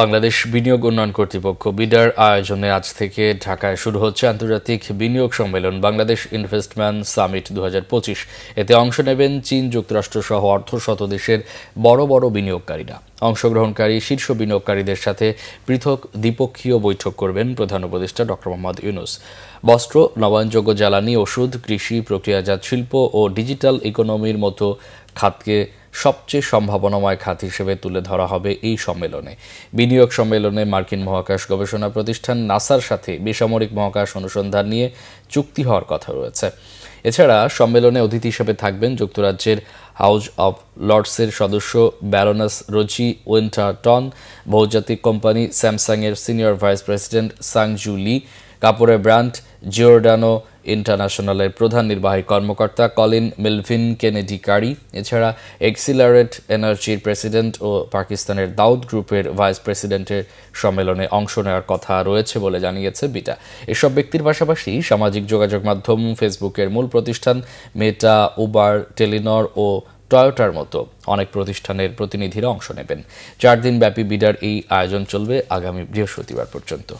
বাংলাদেশ বিনিয়োগ উন্নয়ন কর্তৃপক্ষ বিডার আয়োজনে আজ থেকে ঢাকায় শুরু হচ্ছে আন্তর্জাতিক বিনিয়োগ সম্মেলন বাংলাদেশ ইনভেস্টমেন্ট সামিট 2025। এতে অংশ নেবেন চীন, যুক্তরাষ্ট্র সহ অর্ধশত দেশের বড় বড় বিনিয়োগকারীরা। অংশগ্রহণকারী শীর্ষ বিনিয়োগকারীদের সাথে পৃথক দ্বিপক্ষীয় বৈঠক করবেন প্রধান উপদেষ্টা ডক্টর মোহাম্মদ ইউনূস। বস্ত্র, নবায়নযোগ্য জ্বালানি, ওষুধ, কৃষি, প্রক্রিয়াজাত শিল্প ও ডিজিটাল ইকোনমির মতো খাতকে সবচেয়ে সম্ভাবনাময় খাত হিসেবে তুলে ধরা হবে এই সম্মেলনে। বিনিয়োগ সম্মেলনে মার্কিন মহাকাশ গবেষণা প্রতিষ্ঠান নাসার সাথে বেসামরিক মহাকাশ অনুসন্ধান নিয়ে চুক্তি হওয়ার কথা রয়েছে। এছাড়া সম্মেলনে অতিথি হিসেবে থাকবেন যুক্তরাজ্যের হাউস অব লর্ডসের সদস্য ব্যারোনেস রোজি উইন্টারটন, বহুজাতিক কোম্পানি স্যামসাংয়ের সিনিয়র ভাইস প্রেসিডেন্ট সাংজু লি, কাপড়ের ব্র্যান্ড জিওর্ডানো ইন্টারন্যাশনালের প্রধান নির্বাহী কর্মকর্তা কলিন মেলভিন কেনেডি কারি, এছাড়া এক্সিলারেট এনার্জির প্রেসিডেন্ট ও পাকিস্তানের দাউদ গ্রুপের ভাইস প্রেসিডেন্টের সম্মেলনে অংশ নেওয়ার কথা রয়েছে বলে জানিয়েছে বিটা। এসব ব্যক্তির পাশাপাশি সামাজিক যোগাযোগ মাধ্যম ফেসবুকের মূল প্রতিষ্ঠান মেটা, উবার, টেলিনর ও টয়োটার মতো অনেক প্রতিষ্ঠানের প্রতিনিধিরা অংশ নেবেন। 4 দিনব্যাপী বিডার এই আয়োজন চলবে আগামী বৃহস্পতিবার পর্যন্ত।